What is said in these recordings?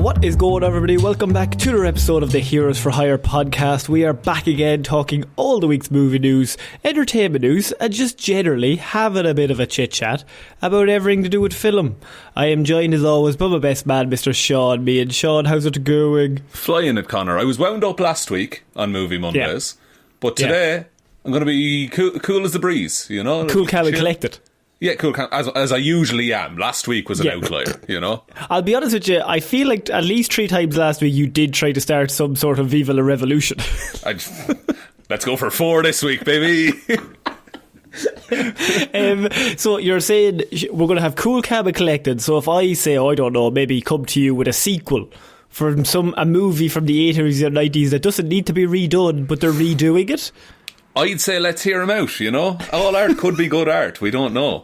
What is going on, everybody? Welcome back to another episode of the Heroes for Hire podcast. We are back again talking all the week's movie news, entertainment news, and just generally having a bit of a chit-chat about everything to do with film. I am joined as always by my best man, Mr. Sean. Me and Sean, how's it going? Flying it, Connor. I was wound up last week on Movie Mondays, but today I'm going to be cool as the breeze, you know? Cool, calm and collected. Yeah, cool, as I usually am. Last week was an outlier, you know? I'll be honest with you, I feel like at least 3 times last week you did try to start some sort of Viva la Revolution. Let's go for 4 this week, baby. So you're saying we're going to have Cool, Calm and Collected. So if I say, I don't know, maybe come to you with a sequel from a movie from the 80s or 90s that doesn't need to be redone, but they're redoing it, I'd say let's hear him out, you know? All art could be good art, we don't know.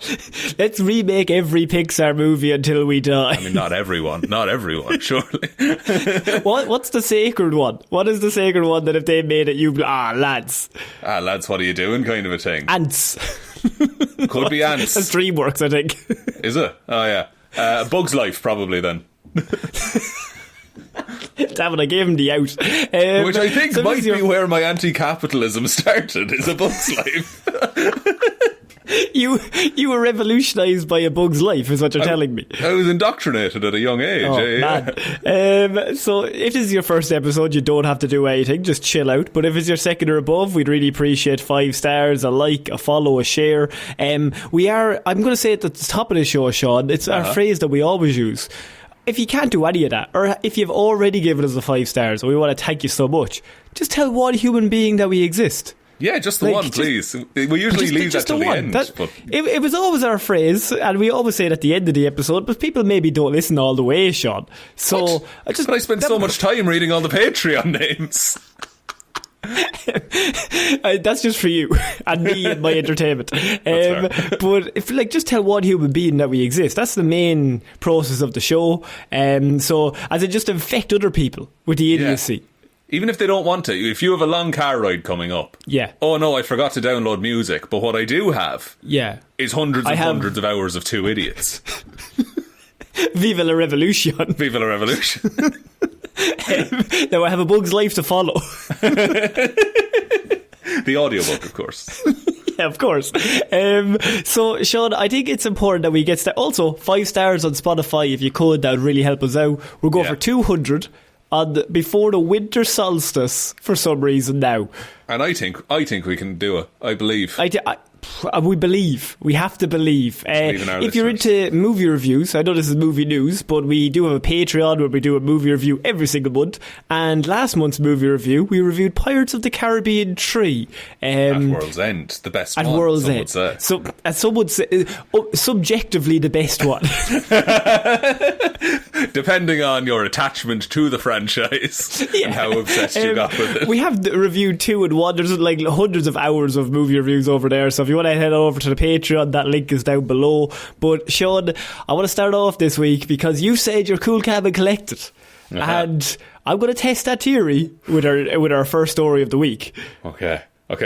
Let's remake every Pixar movie until we die. I mean, not everyone, surely. What's the sacred one? What is the sacred one that if they made it, you'd be, lads, what are you doing, kind of a thing? Ants. Could be ants. That's DreamWorks, I think. Is it? Oh, yeah. Bug's Life, probably, then. Damn it, I gave him the out. Which I think might be where my anti-capitalism started, is A Bug's Life. You were revolutionised by A Bug's Life, is what you're telling me. I was indoctrinated at a young age. Man. So if this is your first episode, you don't have to do anything, just chill out. But if it's your second or above, we'd really appreciate 5 stars, a like, a follow, a share. I'm going to say at the top of the show, Sean, it's our phrase that we always use. If you can't do any of that, or if you've already given us the 5 stars, and we want to thank you so much, just tell one human being that we exist. Yeah, just the one, please. We usually leave that till the end. It was always our phrase, and we always say it at the end of the episode, but people maybe don't listen all the way, Sean. So I spent so much time reading all the Patreon names. That's just for you and me and my entertainment. But if just tell one human being that we exist. That's the main process of the show. So as it just infect other people with the idiocy. Yeah. Even if they don't want to, if you have a long car ride coming up, oh no, I forgot to download music, but what I do have is hundreds of hours of 2 idiots. Viva la Revolution. Viva la Revolution. Now I have A Bug's Life to follow. The audiobook, of course. Yeah, of course. So, Sean, I think it's important that we get also 5 stars on Spotify if you could. That would really help us out. We'll go for 200 before the winter solstice for some reason now. And I think we can do it. I believe. We believe. We have to believe. If you're into movie reviews, I know this is movie news, but we do have a Patreon where we do a movie review every single month. And last month's movie review, we reviewed Pirates of the Caribbean 3. At World's End, the best one. At World's End. So, as some would say, subjectively the best one. Depending on your attachment to the franchise and how obsessed you got with it. We have reviewed 2 and 1. There's hundreds of hours of movie reviews over there. So if you want to head over to the Patreon, that link is down below. But Sean, I want to start off this week because you said you're cool, calm and collected. And I'm going to test that theory with our first story of the week. Okay,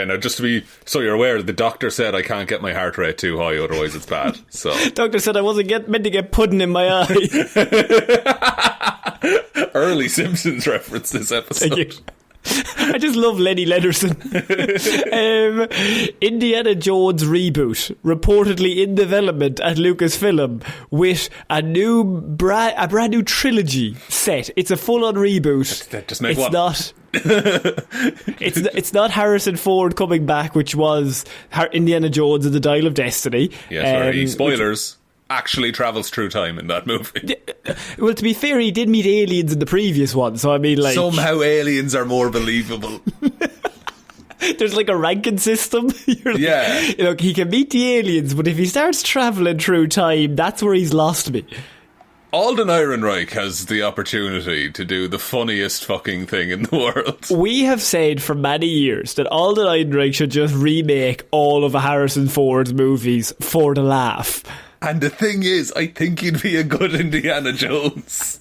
now just to be so you're aware, the doctor said I can't get my heart rate too high, otherwise it's bad. So doctor said I wasn't meant to get pudding in my eye. Early Simpsons reference this episode. Thank you. I just love Lenny Lenderson. Indiana Jones reboot reportedly in development at Lucasfilm with a brand new trilogy set. It's a full-on reboot. Just make it's one. Not. It's not Harrison Ford coming back, which was Indiana Jones and the Dial of Destiny. Yes, spoilers. Actually travels through time in that movie. Well, to be fair, he did meet aliens in the previous one, so I mean, somehow aliens are more believable. There's a ranking system. He can meet the aliens, but if he starts travelling through time, that's where he's lost me. Alden Ehrenreich has the opportunity to do the funniest fucking thing in the world. We have said for many years that Alden Ehrenreich should just remake all of Harrison Ford's movies for the laugh. And the thing is, I think he'd be a good Indiana Jones.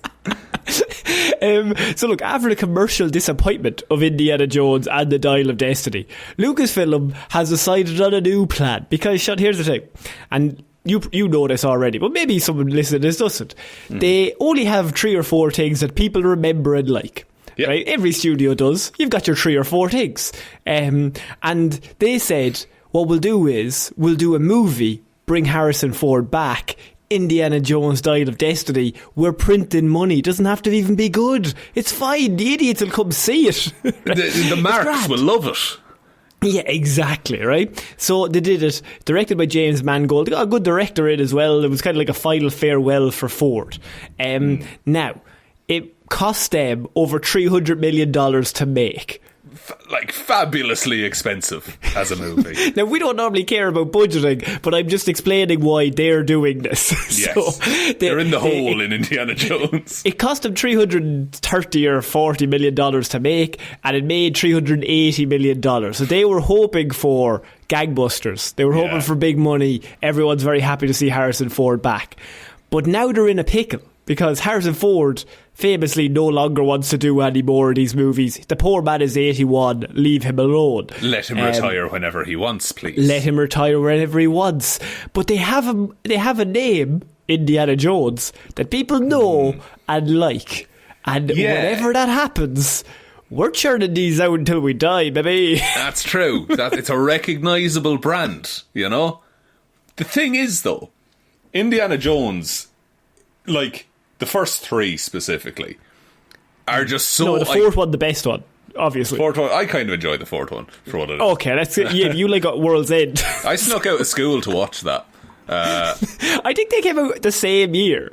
So look, after the commercial disappointment of Indiana Jones and the Dial of Destiny, Lucasfilm has decided on a new plan. Because, Sean, here's the thing. And you know this already, but maybe someone listening to this doesn't. They only have 3 or 4 things that people remember and like. Yep. Right? Every studio does. You've got your 3 or 4 things. And they said, what we'll do is, we'll do a movie, bring Harrison Ford back, Indiana Jones Dial of Destiny. We're printing money. It doesn't have to even be good. It's fine. The idiots will come see it. The marks will love it. Yeah, exactly, right? So they did it, directed by James Mangold. They got a good director in as well. It was kind of like a final farewell for Ford. Now, it cost them over $300 million to make. Like, fabulously expensive as a movie. Now, we don't normally care about budgeting, but I'm just explaining why they're doing this. Yes. So they're in the hole in Indiana Jones. It cost them $330 or $40 million to make, and it made $380 million. So they were hoping for gangbusters. They were hoping for big money. Everyone's very happy to see Harrison Ford back. But now they're in a pickle, because Harrison Ford famously no longer wants to do any more of these movies. The poor man is 81. Leave him alone. Let him retire whenever he wants, please. Let him retire whenever he wants. But they have a name, Indiana Jones, that people know and like. And whenever that happens, we're churning these out until we die, baby. That's true. It's a recognisable brand, you know? The thing is, though, Indiana Jones, like, the first 3 specifically are just so... No, the fourth one, the best one, obviously. Fourth one, I kind of enjoy the fourth one for what it is. Okay, that's it. Yeah, you like World's End. I snuck out of school to watch that. I think they came out the same year.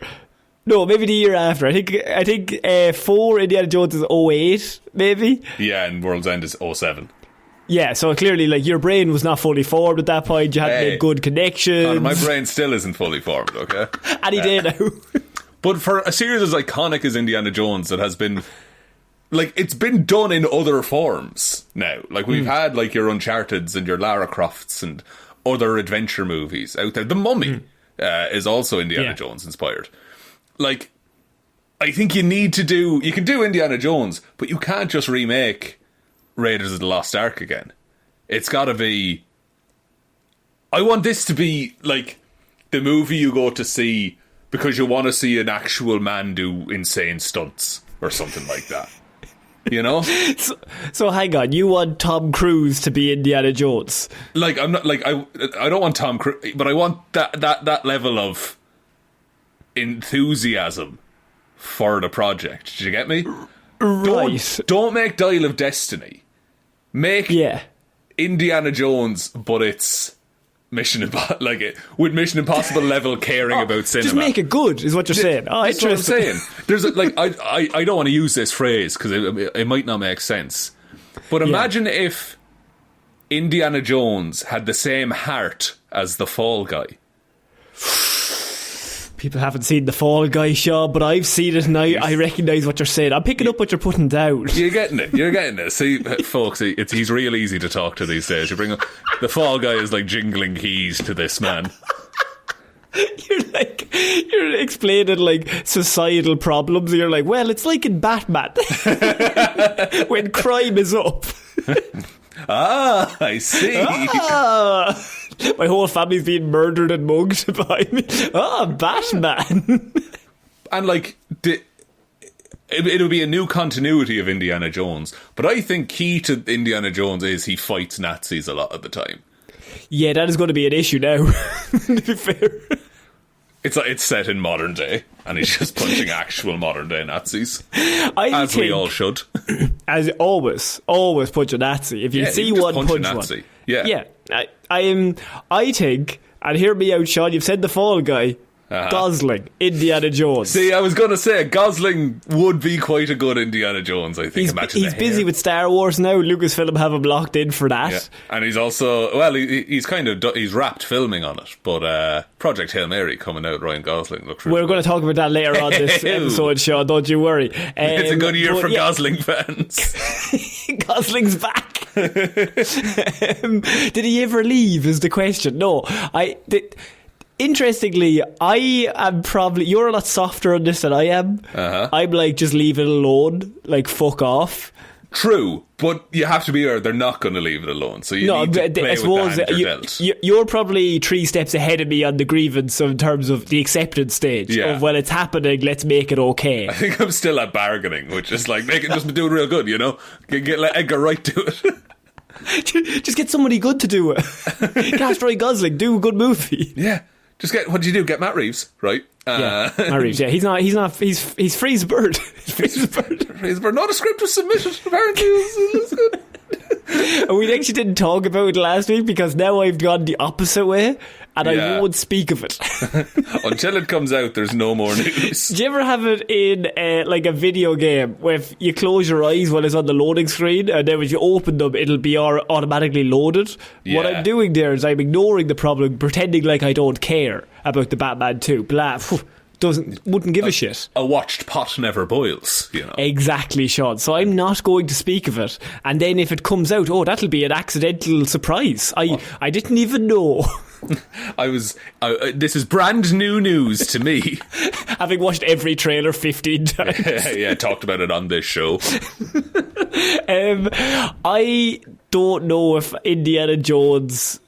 No, maybe the year after. I think 4 Indiana Jones is 08, maybe. Yeah, and World's End is 07. Yeah, so clearly, like, your brain was not fully formed at that point. You had to make good connections. My brain still isn't fully formed, okay? Any day now. But for a series as iconic as Indiana Jones, that has been, like, it's been done in other forms now. Like, we've had, like, your Uncharted's and your Lara Crofts and other adventure movies out there. The Mummy is also Indiana Jones inspired. Like, I think you can do Indiana Jones, but you can't just remake Raiders of the Lost Ark again. It's gotta be, I want this to be, like, the movie you go to see because you want to see an actual man do insane stunts or something like that. You know? So hang on, you want Tom Cruise to be Indiana Jones? Like, I'm not, like, I don't want Tom Cruise, but I want that level of enthusiasm for the project. Did you get me? Right. Don't make Dial of Destiny. Make Indiana Jones, but it's with Mission Impossible level caring about cinema. Just make it good, is what you're saying. Oh, that's interesting. What I'm saying. There's I don't want to use this phrase because it might not make sense. But imagine if Indiana Jones had the same heart as the Fall Guy. People haven't seen The Fall Guy, Shaw, but I've seen it and I recognise what you're saying. I'm picking up what you're putting down. You're getting it. See, folks, he's real easy to talk to these days. You bring up, The Fall Guy is like jingling keys to this man. You're explaining like societal problems and you're like, well, it's like in Batman when crime is up. I see. My whole family's being murdered and mugged behind me. Batman. And like, it'll be a new continuity of Indiana Jones. But I think key to Indiana Jones is he fights Nazis a lot of the time. Yeah, that is going to be an issue now, to be fair. It's set in modern day, and he's just punching actual modern day Nazis, as we all should. As always punch a Nazi. If you see one, punch Nazi. One. Yeah. I think, and hear me out, Sean. You've said The Fall Guy. Gosling, Indiana Jones. See, I was going to say Gosling would be quite a good Indiana Jones, I think. He's busy with Star Wars now. Lucasfilm have him locked in for that. Yeah. And he's also, well, he's wrapped filming on it. But Project Hail Mary coming out, Ryan Gosling looks really We're going to talk about that later on this episode, Sean, don't you worry. It's a good year for Gosling fans. Gosling's back. Did he ever leave is the question. No, interestingly, I am probably... You're a lot softer on this than I am. I'm like, just leave it alone. Like, fuck off. True. But you have to be aware they're not going to leave it alone. So you need to play with the hand you're dealt. You're probably 3 steps ahead of me on the grievance in terms of the acceptance stage. Of, well, it's happening, let's make it okay. I think I'm still at bargaining, which is like, make it just do it real good, you know? Let Edgar Wright do it. Just get somebody good to do it. Cast Ryan Gosling, do a good movie. Yeah. Just what did you do? Get Matt Reeves, right? Matt Reeves, yeah. He's free as a bird. Free as a bird. No, the script was submitted. Apparently it was good. And we actually didn't talk about it last week because now I've gone the opposite way and I won't speak of it. Until it comes out, there's no more news. Do you ever have it in like a video game where if you close your eyes while it's on the loading screen and then when you open them it'll be automatically loaded? Yeah. What I'm doing there is I'm ignoring the problem, pretending like I don't care about the Batman 2. Blah. Wouldn't give a shit. A watched pot never boils, you know. Exactly, Sean. So I'm not going to speak of it. And then if it comes out, that'll be an accidental surprise. I didn't even know. This is brand new news to me. Having watched every trailer 15 times. Yeah, talked about it on this show. I don't know if Indiana Jones...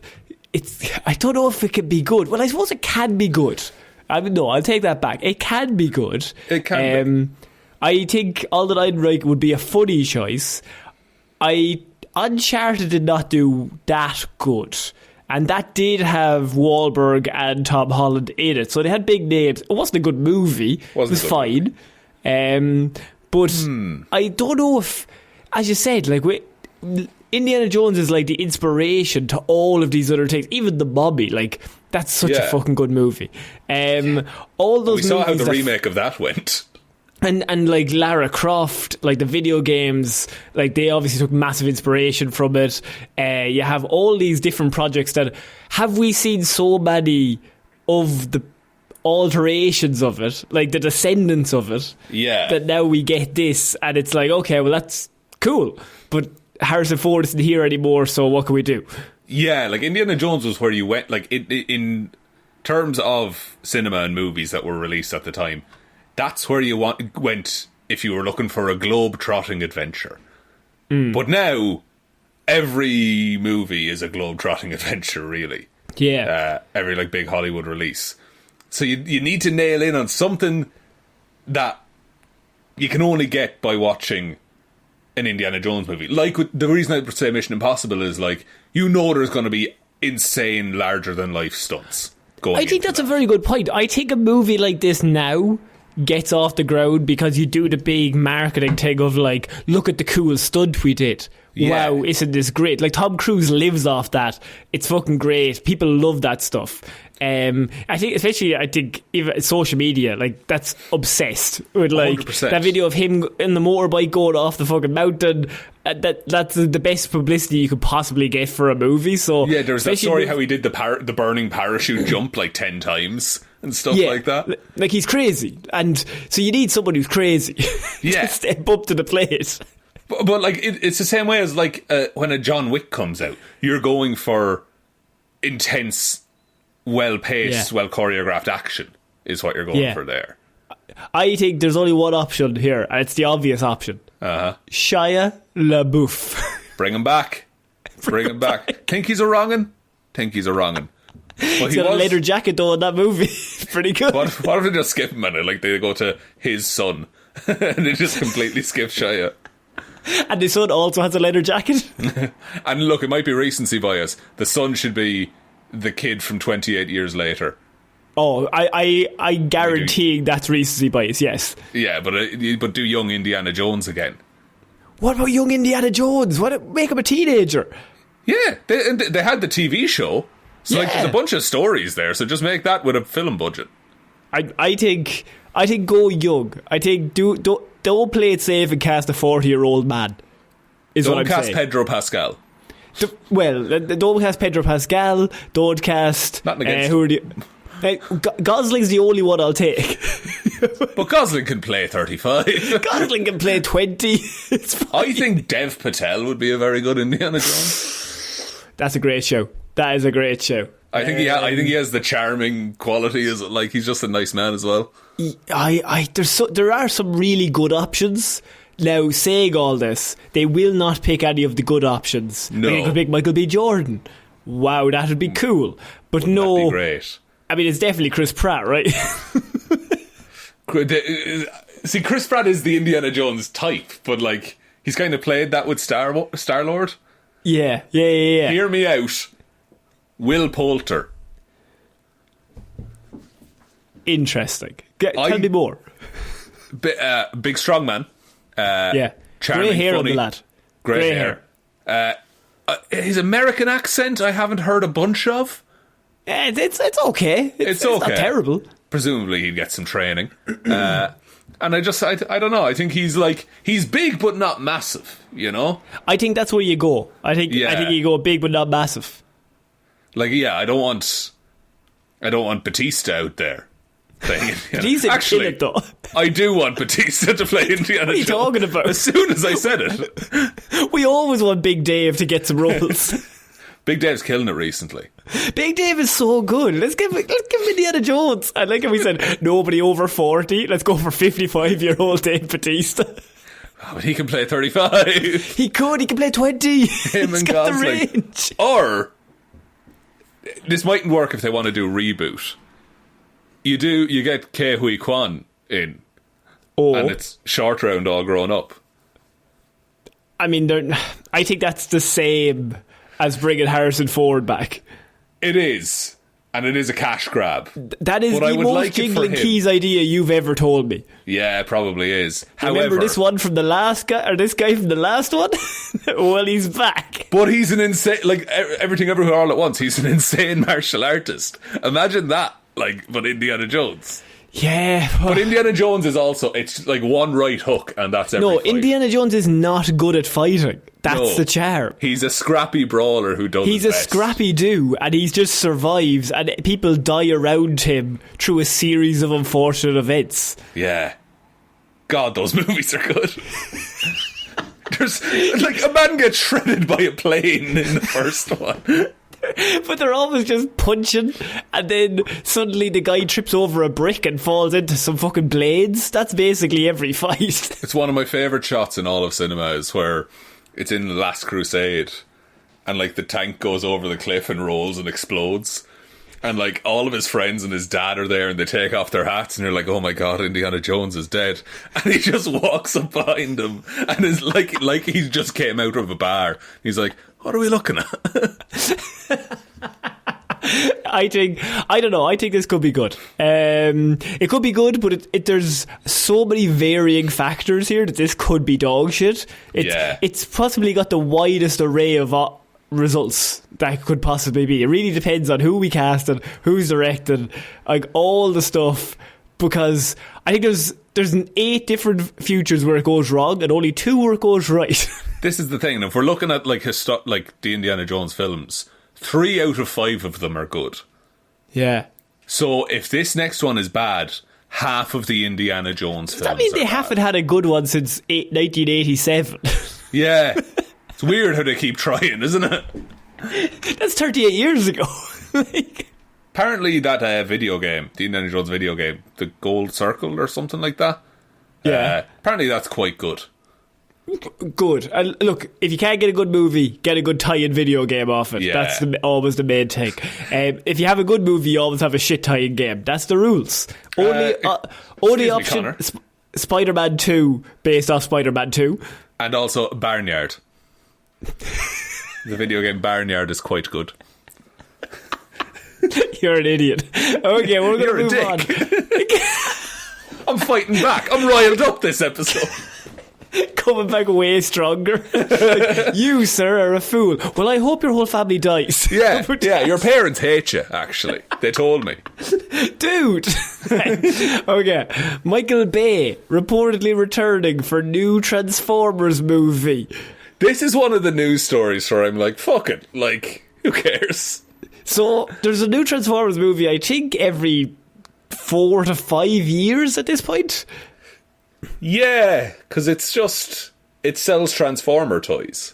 I don't know if it can be good. Well, I suppose it can be good. No, I'll take that back. It can be good. It can be. I think All That I'd Like would be a funny choice. Uncharted did not do that good. And that did have Wahlberg and Tom Holland in it. So they had big names. It wasn't a good movie. It was fine. But I don't know if, as you said, like Indiana Jones is like the inspiration to all of these other things. Even The Mummy, like that's such a fucking good movie. All those. We saw how the remake of that went. And like Lara Croft, like the video games, like they obviously took massive inspiration from it. You have all these different projects that have we seen so many of the alterations of it, like the descendants of it. Yeah. That now we get this, and it's like, okay, well that's cool, but Harrison Ford isn't here anymore, so what can we do? Yeah, like Indiana Jones was where you went, like in terms of cinema and movies that were released at the time. That's where you went if you were looking for a globe-trotting adventure. But now, every movie is a globe-trotting adventure, really. Yeah. Every like big Hollywood release. So you need to nail in on something that you can only get by watching an Indiana Jones movie. Like, the reason I say Mission Impossible is, like, you know there's going to be insane, larger-than-life stunts going I think that's a very good point. I think a movie like this now gets off the ground because you do the big marketing thing of like, look at the cool stunt we did. Yeah. Wow, isn't this great? Like Tom Cruise lives off that. It's fucking great. People love that stuff. I think even social media, like that's obsessed with like 100%. That video of him in the motorbike going off the fucking mountain. That's the best publicity you could possibly get for a movie. So yeah, there's that story how he did the burning parachute jump like 10 times and stuff like that. Like he's crazy, and so you need someone who's crazy to step up to the plate. But like it's the same way as like when a John Wick comes out, you're going for intense, well-paced, well-choreographed action is what you're going for there. I think there's only one option here, and it's the obvious option. Shia LaBeouf. Bring him back. Bring him back. Think he's a wrong'un? But he's got a leather jacket though in that movie. Pretty good. What if they just skip him and like they go to his son and they just completely skip Shia? And his son also has a leather jacket. And look, it might be recency bias. The son should be the kid from 28 years later. Oh, I guarantee that's recency bias, yes. Yeah, but do young Indiana Jones again. What about young Indiana Jones? Make him a teenager. Yeah, they had the TV show. So like, there's a bunch of stories there, so just make that with a film budget. I think go young. I think don't play it safe and cast a 40-year-old man. Don't cast Pedro Pascal. Don't cast Pedro Pascal. Don't cast. Not against. Who are the? Gosling's the only one I'll take. But Gosling can play 35. Gosling can play 20. It's fine. I think Dev Patel would be a very good Indiana Jones. That's a great show. That is a great show. I think he has the charming quality. As like he's just a nice man as well. There are some really good options. Now, saying all this, they will not pick any of the good options. No. They could pick Michael B. Jordan. Wow, that would be cool. But Wouldn't no. that be great? I mean, it's definitely Chris Pratt, right? See, Chris Pratt is the Indiana Jones type, but like he's kind of played that with Star-Lord. Yeah. Hear me out. Will Poulter. Interesting. Tell me more. Big strong man. Yeah. Charming, Grey hair funny, on the lad. Grey hair. His American accent I haven't heard a bunch of. It's okay. It's okay. Not terrible. Presumably he'd get some training. And I don't know. I think he's big but not massive, you know? I think that's where you go. I think you go big but not massive. Like, yeah, I don't want Batista out there. Batista actually, it though. I do want Batista to play Indiana Jones. What are you talking about? As soon as I said it. We always want Big Dave to get some roles. Big Dave's killing it recently. Big Dave is so good. Let's give Indiana Jones. I like how we said nobody over 40. Let's go for 55-year-old Dave Batista. Oh, but he can play 35. He can play 20. Him and got Gosling. the range. Or this mightn't work if they want to do a reboot. You get Ke Huy Quan in. Oh. And it's short round all grown up. I mean, I think that's the same as bringing Harrison Ford back. It is. And it is a cash grab. That is the most Jingling Keys idea you've ever told me. Yeah, it probably is. Remember this one from the last guy, or this guy from the last one? Well, he's back. But he's an insane, like, Everything Everywhere All at Once, he's an insane martial artist. Imagine that, like, but Indiana Jones. Yeah. But Indiana Jones is also, it's like one right hook and that's every fight. Indiana Jones is not good at fighting. That's the charm. He's a scrappy brawler who does He's his a best. scrappy dude, and he just survives, and people die around him through a series of unfortunate events. Yeah. God, those movies are good. There's, like, a man gets shredded by a plane in the first one. But they're always just punching, and then suddenly the guy trips over a brick and falls into some fucking blades. That's basically every fight. It's one of my favourite shots in all of cinema is where it's in The Last Crusade and like the tank goes over the cliff and rolls and explodes, and like all of his friends and his dad are there and they take off their hats and you're like, oh my god, Indiana Jones is dead, and he just walks up behind them and is like he just came out of a bar. He's like, what are we looking at? I think this could be good. It could be good, but there's so many varying factors here that this could be dog shit. It's possibly got the widest array of results that could possibly be. It really depends on who we cast and who's directed, like all the stuff, because I think there's 8 different futures where it goes wrong and only 2 where it goes right. This is the thing. If we're looking at like the Indiana Jones films, 3 out of 5 of them are good. Yeah. So if this next one is bad, half of the Indiana Jones films I mean, they haven't had a good one since 1987. Yeah. It's weird how they keep trying, isn't it? That's 38 years ago. Apparently that video game, the Indiana Jones video game, the Gold Circle or something like that. Yeah. Apparently that's quite good. Good. And look, if you can't get a good movie, get a good tie-in video game off it. Yeah. That's always the main thing. If you have a good movie, you always have a shit tie-in game. That's the rules. Only option: Spider-Man 2, based off Spider-Man 2, and also Barnyard. The video game Barnyard is quite good. You're an idiot. Okay, we're going to move on. I'm fighting back. I'm riled up this episode. Coming back way stronger. Like, you, sir, are a fool. Well, I hope your whole family dies. Yeah, your parents hate you, actually. They told me. Dude. Okay. Michael Bay reportedly returning for new Transformers movie. This is one of the news stories where I'm like, fuck it. Like, who cares? So, there's a new Transformers movie, I think, every 4 to 5 years at this point. Yeah, because it sells Transformer toys.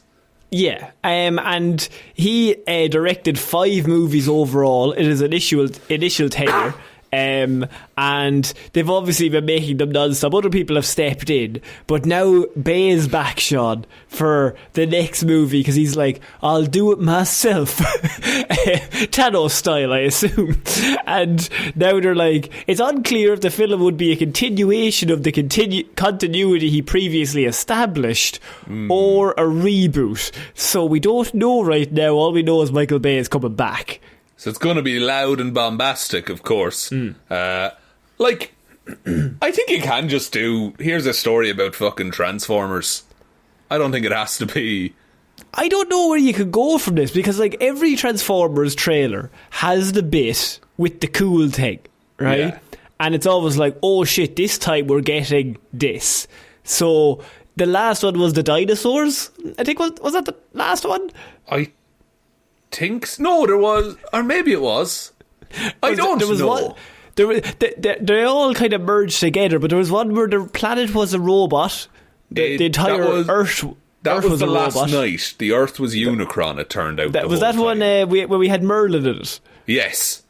Yeah, and he directed 5 movies overall in his initial tenure. And they've obviously been making them non-stop. Other people have stepped in, but now Bay is back, Sean, for the next movie, because he's like, I'll do it myself. Thanos style, I assume. And now they're like, it's unclear if the film would be a continuation of the continuity he previously established or a reboot. So we don't know right now. All we know is Michael Bay is coming back. So it's going to be loud and bombastic, of course. I think you can just do, here's a story about fucking Transformers. I don't think it has to be... I don't know where you could go from this, because like every Transformers trailer has the bit with the cool thing, right? Yeah. And it's always like, oh shit, this time we're getting this. So the last one was the dinosaurs. I think was that the last one? I think no, there was, or maybe it was. I don't know. They all kind of merged together, but there was one where the planet was a robot. The entire Earth. That Earth was the last robot. night. The Earth was Unicron, it turned out. Was that one where we had Merlin in it? Yes.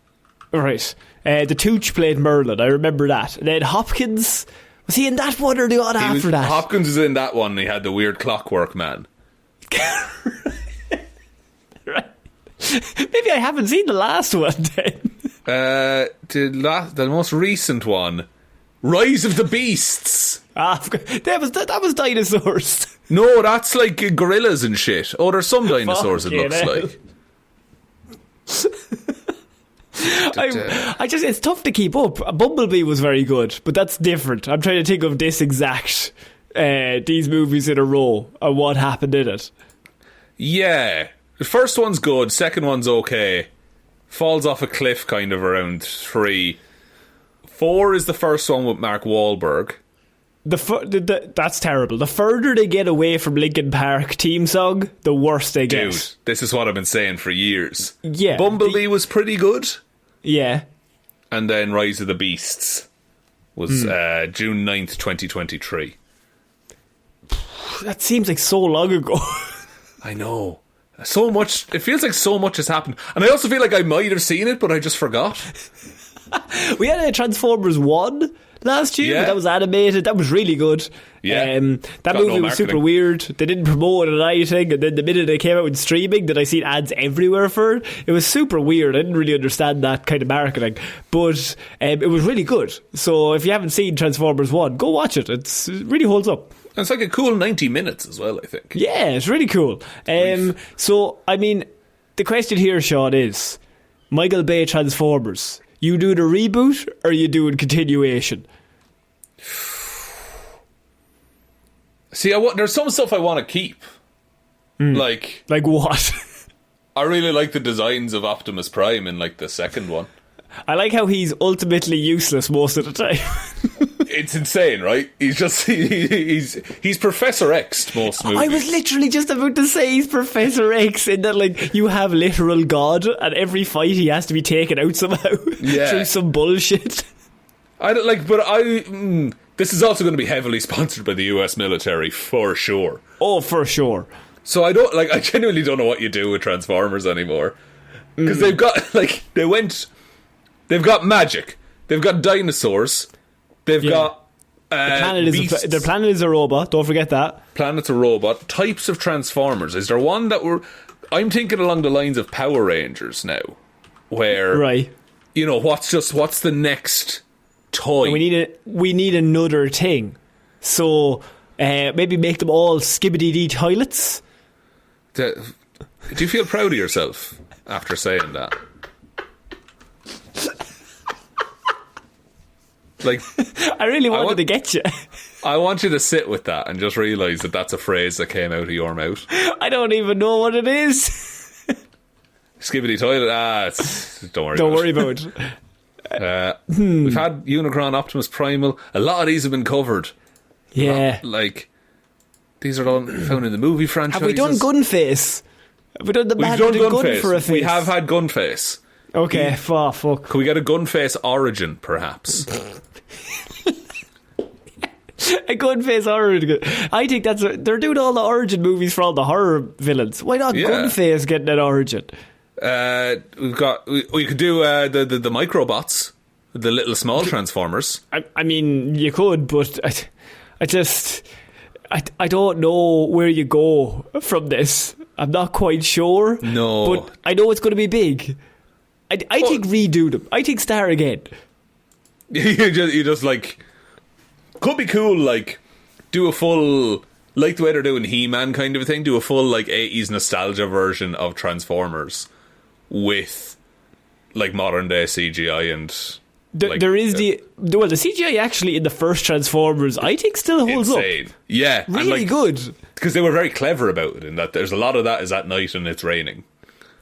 Right. The Tooch played Merlin, I remember that. And then Hopkins, was he in that one or the one after that? Hopkins was in that one, he had the weird clockwork man. Right. Maybe I haven't seen the last one then. The most recent one, Rise of the Beasts. That was dinosaurs. No, that's like gorillas and shit. Oh, there's some dinosaurs it looks like. It's tough to keep up. Bumblebee was very good, but that's different. I'm trying to think of this exact these movies in a row and what happened in it. Yeah, the first one's good, second one's okay. Falls off a cliff kind of around 3. 4 is the first one with Mark Wahlberg. That's terrible. The further they get away from Linkin Park theme song, the worse they get. Dude, this is what I've been saying for years. Yeah, Bumblebee was pretty good. Yeah. And then Rise of the Beasts was June 9th, 2023. That seems like so long ago. I know. So much. It feels like so much has happened. And I also feel like I might have seen it, but I just forgot. We had a Transformers 1 last year. Yeah. That was animated. That was really good. Yeah. That movie was super weird. They didn't promote it or anything, and then the minute it came out with streaming, then I seen ads everywhere for it. It was super weird. I didn't really understand that kind of marketing, but it was really good. So if you haven't seen Transformers 1, go watch it. It really holds up. And it's like a cool 90 minutes as well, I think. Yeah, it's really cool. So, I mean, the question here, Sean, is Michael Bay Transformers. You do the reboot or you do a continuation? See, there's some stuff I want to keep. Like what? I really like the designs of Optimus Prime in like the second one. I like how he's ultimately useless most of the time. It's insane, right? He's just he's Professor X most movies. I was literally just about to say he's Professor X, in that like you have literal God, and every fight he has to be taken out somehow through some bullshit. I don't like, but this is also going to be heavily sponsored by the US military for sure. Oh, for sure. So I genuinely don't know what you do with Transformers anymore, because they've got they've got magic, they've got dinosaurs. They've got the planet is a robot. Don't forget that. Planet's a robot. Types of Transformers. Is there one that I'm thinking along the lines of Power Rangers now, where what's the next toy? We need another thing. So maybe make them all Skibidi-Dee toilets. Do you feel proud of yourself after saying that? Like, I really wanted to get you. I want you to sit with that and just realise that that's a phrase that came out of your mouth. I don't even know what it is. Skibidi toilet. Don't worry about it. We've had Unicron, Optimus Primal. A lot of these have been covered. Yeah. These are all found in the movie franchises. Have we done Gunface? Have we done the man with a gun for a face? We have had Gunface. Okay, fuck. Can we get a Gunface origin, perhaps? A Gunface origin. I think they're doing all the origin movies for all the horror villains. Why not Gunface getting an origin? We could do the Microbots. The little small Transformers. I mean, you could, but I don't know where you go from this. I'm not quite sure. No. But I know it's going to be big. I think redo them. I think start again. you just like... Could be cool, like, do a full... Like the way they're doing He-Man kind of a thing, do a full, like, 80s nostalgia version of Transformers with, like, modern-day CGI and... There is the CGI actually in the first Transformers I think still holds insane. up. Yeah. Really good. Because they were very clever about it in that there's a lot of that is at night and it's raining.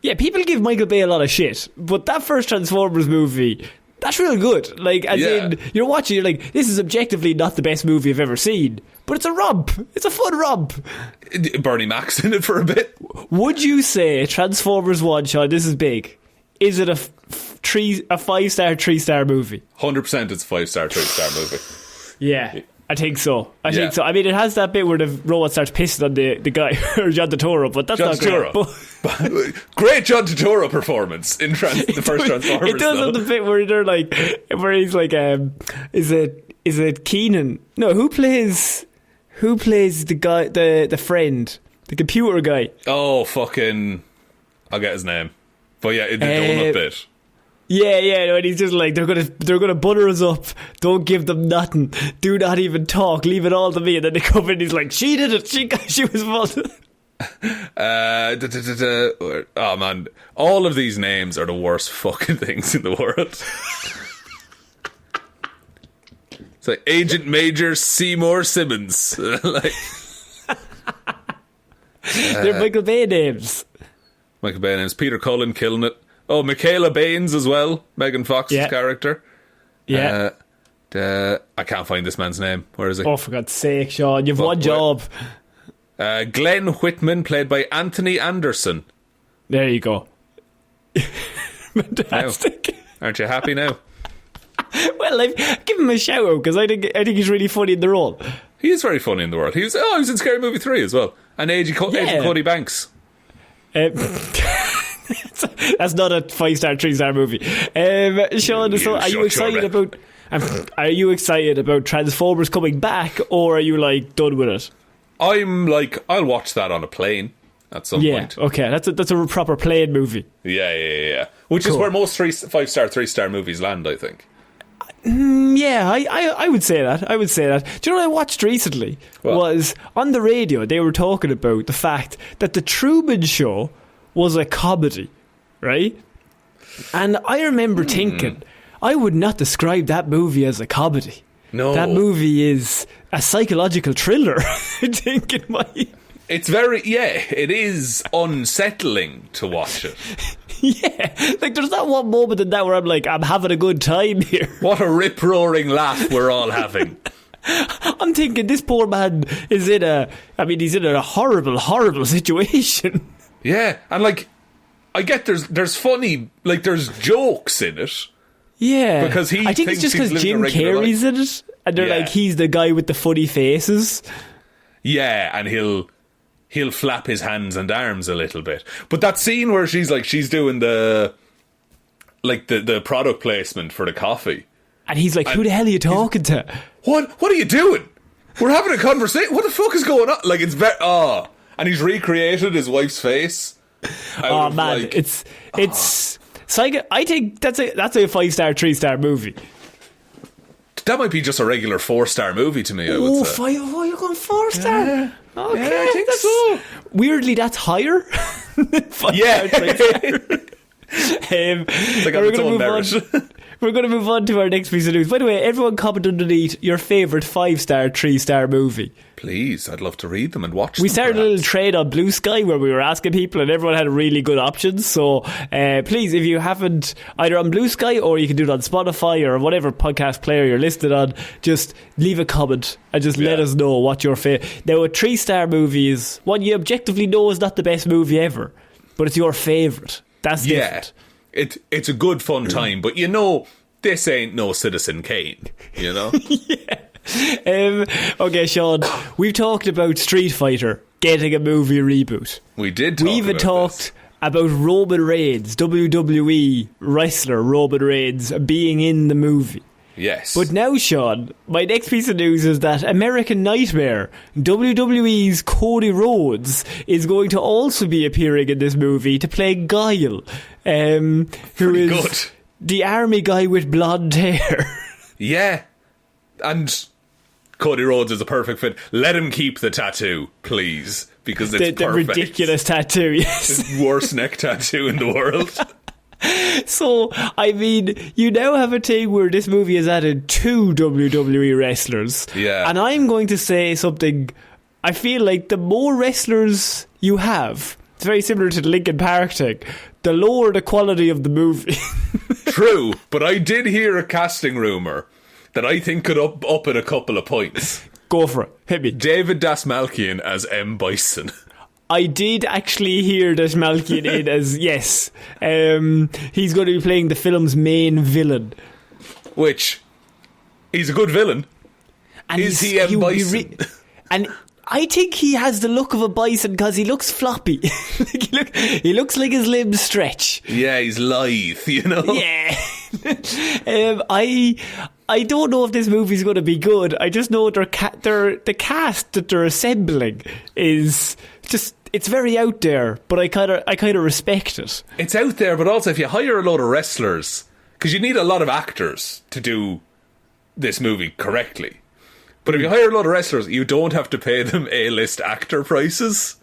Yeah, people give Michael Bay a lot of shit, but that first Transformers movie, that's real good. Like, as in, you're watching, you're like, this is objectively not the best movie I've ever seen, but it's a romp. It's a fun romp. Bernie Mac's in it for a bit. Would you say Transformers 1, Sean, this is big, is it a 5-star, 3-star movie? 100% it's a 5-star, 3-star movie. Yeah, I think so. I think so. I mean, it has that bit where the robot starts pissing on the guy, or John Turturro, but that's John not Turturro. great. Great John Turturro performance in the first Transformers. It does have the bit where they're like, where he's like, is it Keenan? No, who plays the guy, the friend, the computer guy? Oh, fucking, I'll get his name. But yeah, the donut bit. Yeah, and he's just like, they're gonna butter us up. Don't give them nothing. Do not even talk. Leave it all to me. And then they come in and he's like, she did it. She was fun. Oh man, all of these names are the worst fucking things in the world. It's like Agent Major Seymour Simmons. Like, they're Michael Bay names. Michael Bay names. Peter Cullen killing it. Oh, Michaela Baines as well, Megan Fox's character. Yeah. I can't find this man's name. Where is he? Oh, for God's sake, Sean, you've one job. Glenn Whitman, played by Anthony Anderson. There you go. Fantastic. Now, aren't you happy now? Well, give him a shout out because I think he's really funny in the role. He is very funny in the world. He was in Scary Movie 3 as well. And Agent Cody Banks. That's not a 5-star, 3-star movie. Sean, so are you excited about? Are you excited about Transformers coming back, or are you like done with it? I'm like, I'll watch that on a plane at some point. Okay, that's a proper plane movie. Yeah. Which is where most 5-star, 3-star movies land, I think. Yeah, I would say that. Do you know what I watched recently? Was on the radio they were talking about the fact that The Truman Show was a comedy, right? And I remember thinking, I would not describe that movie as a comedy. No. That movie is a psychological thriller, I think it might. It's it is unsettling to watch it. Yeah, like there's that one moment in that where I'm like, I'm having a good time here. What a rip-roaring laugh we're all having. I'm thinking this poor man he's in a horrible, horrible situation. Yeah, and like, I get there's funny, like there's jokes in it. Yeah, because I think it's just because Jim Carrey's in it, and they're like, he's the guy with the funny faces. Yeah, and he'll flap his hands and arms a little bit. But that scene where she's doing the product placement for the coffee, and he's like, who the hell are you talking to? What are you doing? We're having a conversation. What the fuck is going on? Like, it's very and he's recreated his wife's face. Oh man, like, it's psycho. I think that's a 5-star, 3-star movie. That might be just a regular 4-star movie to me. I would say. You're going 4-star? Yeah. Okay, yeah, I think so. Weirdly, that's higher. 5-star, 3-star. We're going to move on to our next piece of news. By the way, everyone comment underneath your favourite 5-star, 3-star movie. Please, I'd love to read them and watch them. We started a little trade on Blue Sky where we were asking people and everyone had really good options. So please, if you haven't, either on Blue Sky or you can do it on Spotify or whatever podcast player you're listed on, just leave a comment and just let us know what your favourite. Now, a 3-star movie is one you objectively know is not the best movie ever, but it's your favourite. That's different. It's a good fun time, but this ain't no Citizen Kane, Yeah. Okay, Sean, we've talked about Street Fighter getting a movie reboot. We did We even talked about Roman Reigns, WWE wrestler Roman Reigns, being in the movie. Yes. But now, Sean, my next piece of news is that American Nightmare, WWE's Cody Rhodes, is going to also be appearing in this movie to play Guile, who is good. The army guy with blonde hair. Yeah. And Cody Rhodes is a perfect fit. Let him keep the tattoo, please, because it's the perfect. ridiculous tattoo, yes. It's the worst neck tattoo in the world. So, I mean, you now have a thing where this movie has added 2 WWE wrestlers. Yeah. And I'm going to say something. I feel like the more wrestlers you have, it's very similar to the Linkin Park thing, the lower the quality of the movie. True, but I did hear a casting rumour that I think could up it a couple of points. Go for it. Hit me. David Dasmalkian as M. Bison. I did actually hear that Malkian in as, yes, he's going to be playing the film's main villain. Which, he's a good villain. And is he M. Bison? And I think he has the look of a bison because he looks floppy. He looks like his limbs stretch. Yeah, he's lithe, you know? Yeah. I don't know if this movie's going to be good. I just know the cast that they're assembling is just, it's very out there, but I kind of respect it. It's out there, but also if you hire a load of wrestlers, because you need a lot of actors to do this movie correctly. But if you hire a lot of wrestlers, you don't have to pay them A-list actor prices,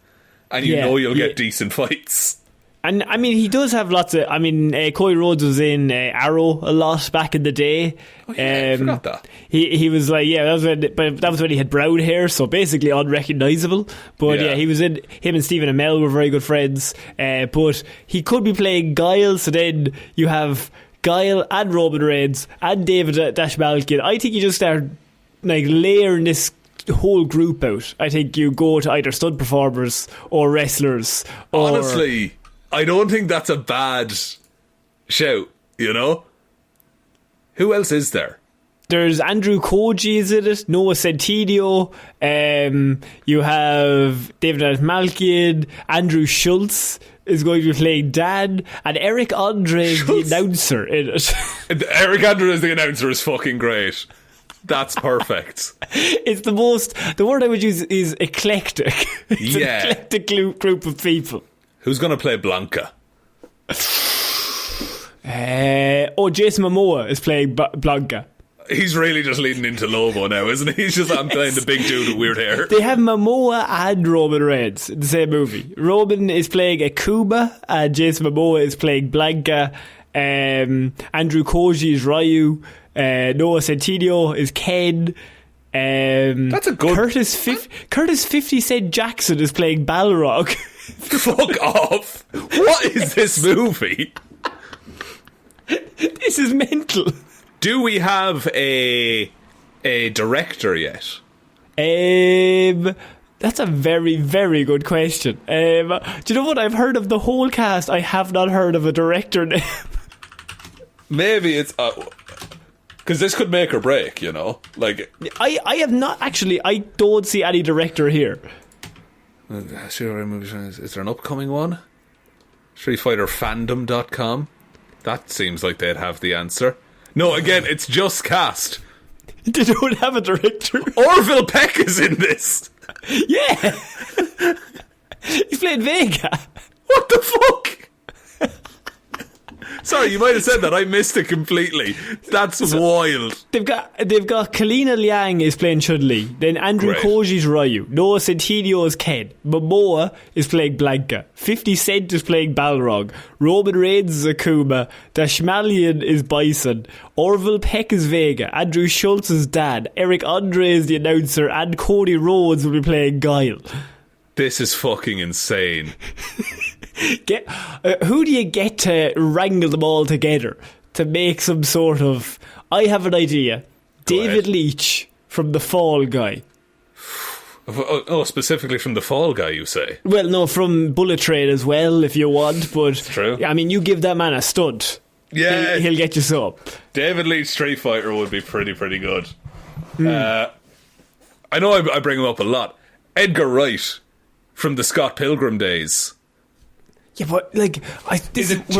and you know you'll get decent fights. And I mean, he does have lots of. I mean, Cody Rhodes was in Arrow a lot back in the day. Oh, yeah, I forgot that. He was like, that was when he had brown hair, so basically unrecognisable. But yeah, he was in. Him and Stephen Amell were very good friends. But he could be playing Guile, so then you have Guile and Roman Reigns and David Dashmalkin. I think you just start like layering this whole group out. I think you go to either stunt performers or wrestlers. Honestly, I don't think that's a bad shout, you know? Who else is there? There's Andrew Koji is in it, Noah Centineo, you have David Malkian, Andrew Schultz is going to be playing Dan, and Eric Andre is the announcer in it. Eric Andre as the announcer is fucking great. That's perfect. It's the word I would use is eclectic. It's an eclectic group of people. Who's going to play Blanca? Jason Momoa is playing Blanca. He's really just leading into Lobo now, isn't he? He's just, I'm playing the big dude with weird hair. They have Momoa and Roman Reigns in the same movie. Roman is playing Akuma, and Jason Momoa is playing Blanca. Andrew Koji is Ryu. Noah Centineo is Ken. That's a good... Curtis 50 Cent Jackson is playing Balrog. Fuck off. What is this movie? This is mental. Do we have a director yet? That's a very, very good question. Do you know what? I've heard of the whole cast. I have not heard of a director name. Maybe it's... because this could make or break, you know? Like, I have not actually. I don't see any director here. Is there an upcoming one? StreetFighterFandom.com. That seems like they'd have the answer. No, again, it's just cast. They don't have a director. Orville Peck is in this. Yeah. He's playing Vega. What the fuck? Sorry, you might have said that. I missed it completely. That's wild. They've got Kalina Liang is playing Chun-Li. Then Andrew Koji's Ryu. Noah Centineo is Ken. Momoa is playing Blanca. 50 Cent is playing Balrog. Roman Reigns is Akuma. Dashmalian is Bison. Orville Peck is Vega. Andrew Schultz is Dan. Eric Andre is the announcer. And Cody Rhodes will be playing Guile. This is fucking insane. Who do you get to wrangle them all together to make some sort of... I have an idea. David Leitch from The Fall Guy. Oh, specifically from The Fall Guy, you say? Well, no, from Bullet Train as well, if you want, but... It's true. I mean, you give that man a stunt. Yeah. He'll get you up. David Leitch Street Fighter would be pretty good. I know I bring him up a lot. Edgar Wright from the Scott Pilgrim days. Yeah, but we're two